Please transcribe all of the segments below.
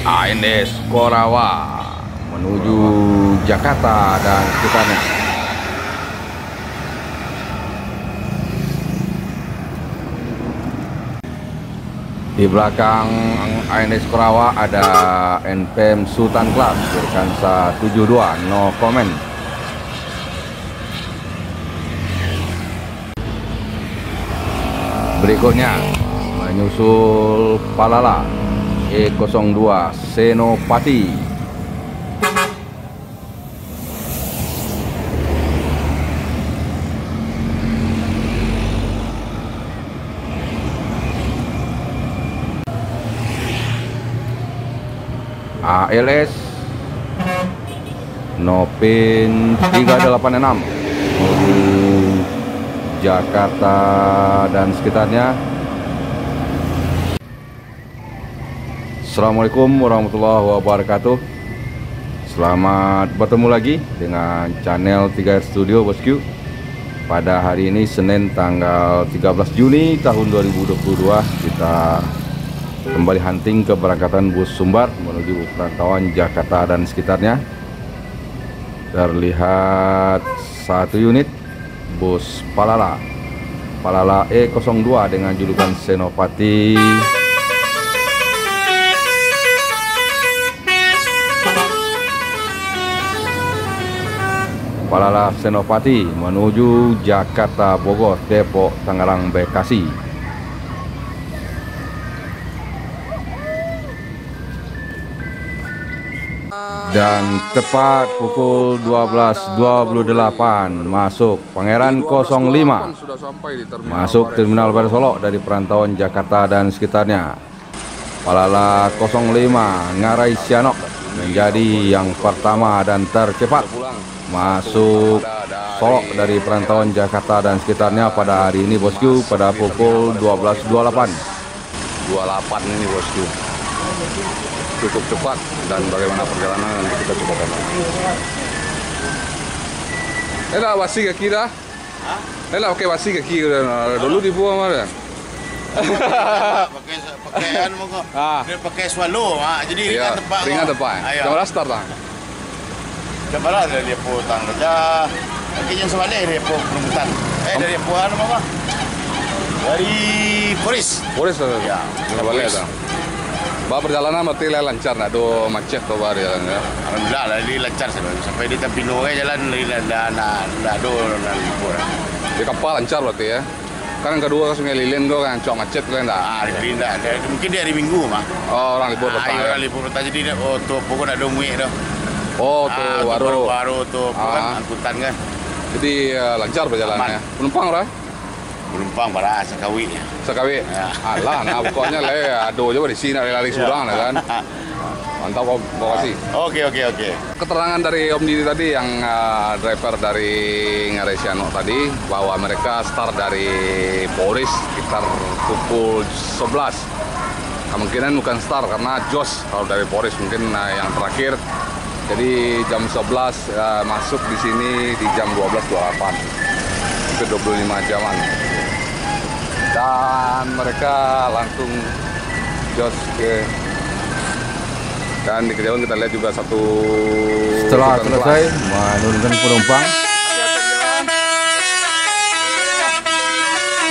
ANS Korawa menuju Jakarta dan sekitarnya. Di belakang ANS Korawa ada NPM Sultan Club Berkansa 72, no comment. Berikutnya menyusul Palala E02 Senopati. ALS Nopin 386 menuju Jakarta dan sekitarnya. Assalamualaikum warahmatullahi wabarakatuh. Selamat bertemu lagi dengan channel 3R Studio Bosku. Pada hari ini Senin tanggal 13 Juni tahun 2022 kita kembali hunting keberangkatan bus Sumbar menuju perantauan Jakarta dan sekitarnya. Terlihat satu unit bus Palala E02 dengan julukan Senopati. Palala Senopati menuju Jakarta, Bogor, Depok, Tangerang, Bekasi. Dan tepat pukul 12.28 masuk Pangeran 05 masuk Terminal Baru Solok dari perantauan Jakarta dan sekitarnya. Palala 05 Ngarai Sianok menjadi yang pertama dan tercepat masuk Solok dari perantauan Jakarta dan sekitarnya pada hari ini bosku, pada pukul 12.28 ini bosku. Cukup cepat, dan bagaimana perjalanan nanti kita coba tonton. Elah wasi ke kira? Elah oke wasi ke kira dulu di buah mana? Pakai anu kok. Dia pakai swallow, jadi ringan tepat. Ringan tepat. Jam berapa start lah? Jam berapa dia putang dah. Akhirnya sebalik dia perumputan. Dari buah anu apa? Dari Poris. Poris ya. Boleh dah. Bah perjalanan berarti lancar, nak do macet tu bar jalan ya. Alhamdulillah lah, dia lancar sampai di Tapino jalan dah do libur. Di kapal lancar berarti ya. Kan yang kedua ke Sungai Lilin tu kan cok macet kan dah. Lilin dah. Mungkin di hari Minggu mah. Oh, orang libur petang. Orang libur petang jadi tu pokok nak do muik tu. Oh, tu baru tu kan angkutan kan. Jadi lancar perjalanannya. Penumpang orang? Penumpang para sekawi. Sekawi. Ya. Alah, nah pokoknya lah aduh coba di sini lari surang lah kan. Mantap kok kasih. Oke. Keterangan dari Om Didi tadi yang driver dari Ngarai Sianok tadi bahwa mereka start dari Poris sekitar pukul 11. Kemungkinan bukan start karena jos kalau dari Poris mungkin yang terakhir. Jadi jam 11 masuk di sini di jam 12.28. Itu 25 jaman. Dan mereka langsung jos ke, dan di kejauhan kita lihat juga satu setelah selesai menurunkan penumpang.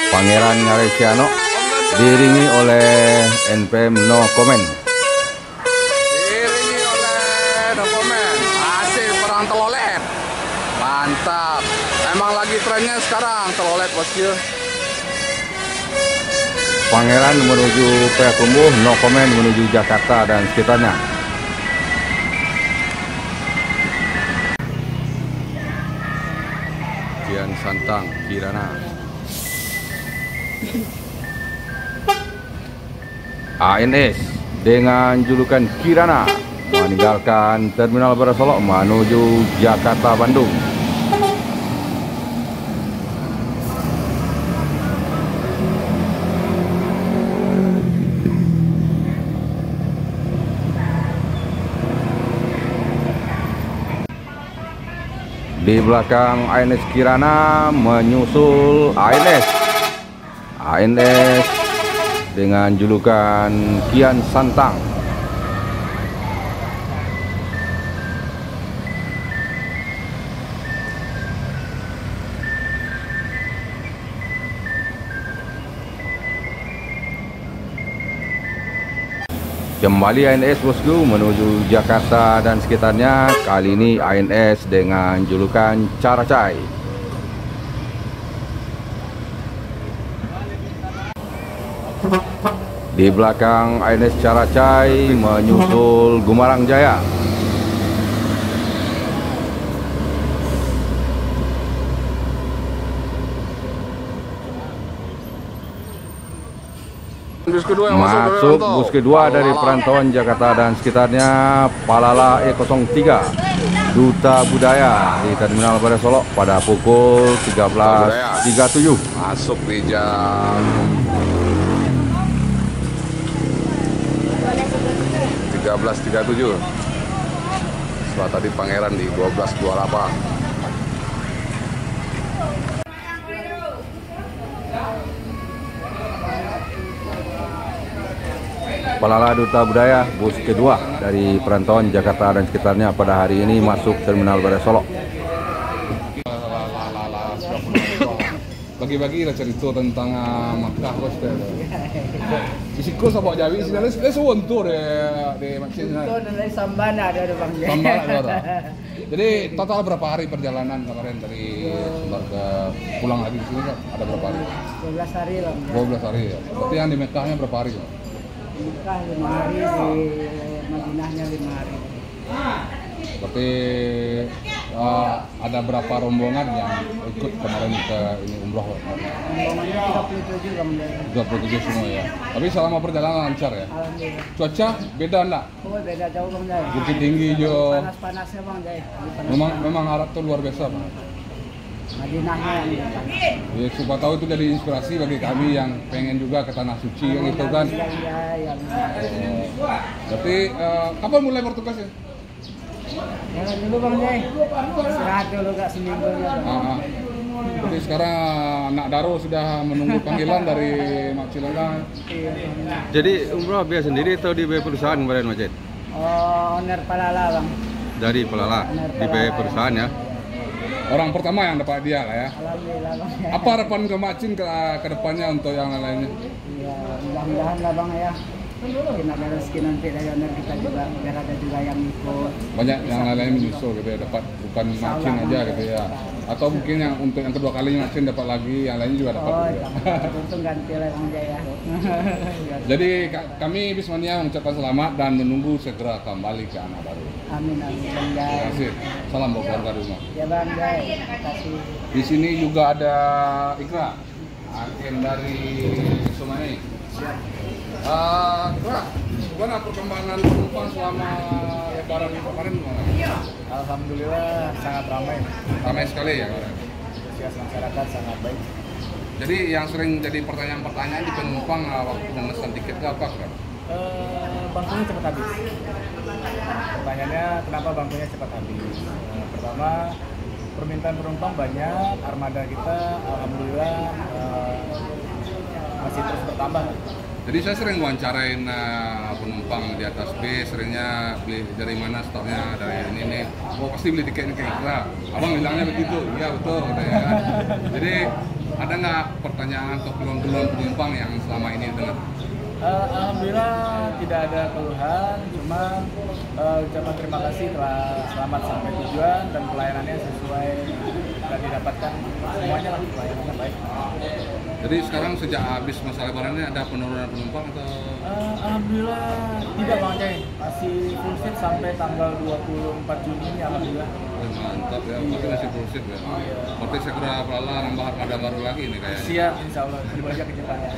Pangeran Ngarai Sianok diiringi oleh NPM no comment. Diiringi oleh no comment. Masih perang telolet. Mantap. Emang lagi trennya sekarang telolet bosku. Pangeran menuju Payakumbuh, no comment menuju Jakarta dan sekitarnya. Kian Santang Kirana. ANS dengan julukan Kirana meninggalkan Terminal Baru Solok menuju Jakarta Bandung. Di Di belakang ANS Kirana menyusul ANS dengan julukan Kian Santang. Kembali ANS bosku menuju Jakarta dan sekitarnya. Kali ini ANS dengan julukan Caracay. Di belakang ANS Caracay menyusul Gumarang Jaya. Masuk bus kedua dari perantauan Jakarta dan sekitarnya, Palala E03 Duta Budaya di Terminal Bandar Solok pada pukul 13.37. Masuk di jam 13.37. Setelah tadi Pangeran di 12.28. Palala Duta Budaya bus kedua dari perantauan Jakarta dan sekitarnya pada hari ini masuk Terminal Bandar Solok. Bagi-bagi lah cerita tentang Makkah bos. Isiko sama Jawi sini les untuk de makin. Itu dari Sambana ada Bang. Sambana ada. Jadi total berapa hari perjalanan kemarin dari Sumbar ke pulang lagi di sini ada berapa hari? 12 hari Bang. 12 hari ya. Berarti yang di Mekkahnya berapa hari? Mekah 5 hari, di Madinahnya 5 hari. Berarti ada berapa rombongan yang ikut kemarin ke ini umroh? Rombongannya 37 Bang. 27 semua ya. Tapi selama perjalanan lancar ya. Alhamdulillah. Cuaca beda enggak? Oh, beda jauh Bang Jai. Bukit tinggi jo. Panas-panasnya Bang Jai. Memang Arab tuh luar biasa Bang. Madinahnya yang panas. Ya, supaya tahu itu jadi inspirasi bagi kami yang pengen juga ke tanah suci yang itu kan. Iya, yang Tapi kapan mulai bertugas ya? jalan dulu Bang Jai. Istirahat dulu gak seminggu ya. Jadi sekarang anak Daro sudah menunggu panggilan dari Mak Cilengga. Jadi umroh biaya sendiri atau di biaya perusahaan kemarin Macet? Oh, owner Palala Bang. Dari Palala di biaya perusahaan ya. Orang pertama yang dapat dia lah ya. Alhamdulillah Bang. Apa harapan ke Macin ke depannya untuk yang lainnya? Iya, mudah-mudahan lah Bang ya. Mungkin ada rezeki nanti dari owner kita juga, biar ada juga yang ikut. Banyak yang lain menyusul gitu ya, dapat bukan Macin aja gitu ya. Atau mungkin yang untuk yang kedua kalinya Macin dapat lagi, yang lainnya juga dapat. Oh, gitu ya. untung ganti lah Bang Jaya. Jadi kami Bismania mengucapkan selamat dan menunggu segera kembali ke anak baru. Amin amin Bang Terima Jaya. kasih. Salam buat keluarga di rumah. Ya Bang Jaya, terima kasih. Di sini juga ada Ikra, agen dari Sumani. Ikra, gimana perkembangan penumpang selama Lebaran kemarin? Alhamdulillah sangat ramai. Ramai sekali ya kemarin. Antusias masyarakat sangat baik. Jadi yang sering jadi pertanyaan-pertanyaan di penumpang waktu memesan tiket itu apa, Kak? Bangkunya cepat habis. Pertanyaannya kenapa bangkunya cepat habis? Pertama, permintaan penumpang banyak, armada kita alhamdulillah masih terus bertambah. Jadi saya sering wawancarain penumpang di atas bis, seringnya beli dari mana stoknya, dari ini nih. Oh pasti beli tiketnya ke Ikra. Abang bilangnya begitu, iya betul katanya kan. Jadi ada nggak pertanyaan atau keluhan-keluhan penumpang yang selama ini dengar? Alhamdulillah tidak ada keluhan, cuma ucapan terima kasih telah selamat sampai tujuan dan pelayanannya sesuai dan didapatkan semuanya lah, pelayanannya baik. Jadi sekarang sejak habis masa lebaran ini ada penurunan penumpang atau? Alhamdulillah tidak Bang Jai, masih full seat sampai tanggal 24 Juni ini alhamdulillah. Mantap ya, berarti masih full seat ya. Berarti segera Palala nambah armada baru lagi nih kayaknya. Siap insya Allah, dibaca kecepatan.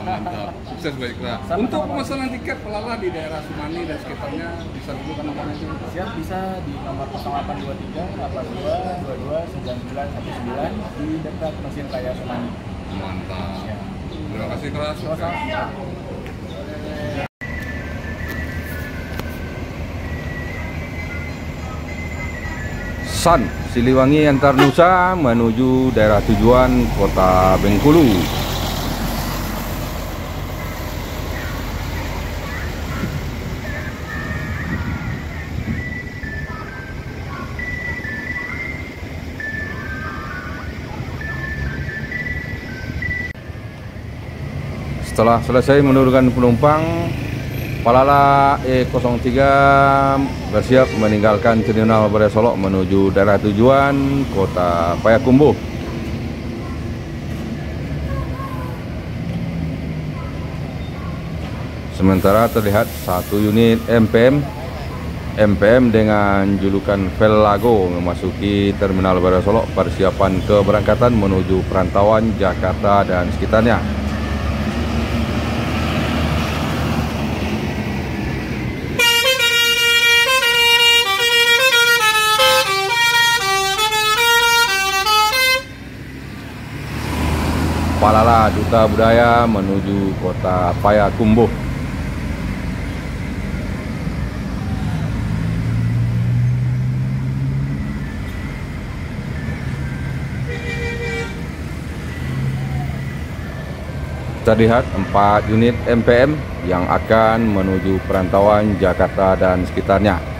Mantap, sukses baiklah. Untuk pemesanan tiket Palala di daerah Sumani dan sekitarnya bisa dulu kan nomornya sih? Siap, bisa di nomor 0823 82 22 9919 di dekat mesin kaya Sumani. Mantap. Terima kasih keras. San Siliwangi antar Nusa menuju daerah tujuan Kota Bengkulu. Setelah selesai menurunkan penumpang, Palala E03 bersiap meninggalkan Terminal Badai Solok menuju daerah tujuan Kota Payakumbuh. Sementara terlihat satu unit MPM dengan julukan Velago memasuki Terminal Badai Solok persiapan keberangkatan menuju perantauan Jakarta dan sekitarnya. Palala Duta Budaya menuju Kota Payakumbuh. Terlihat 4 unit MPM yang akan menuju perantauan Jakarta dan sekitarnya.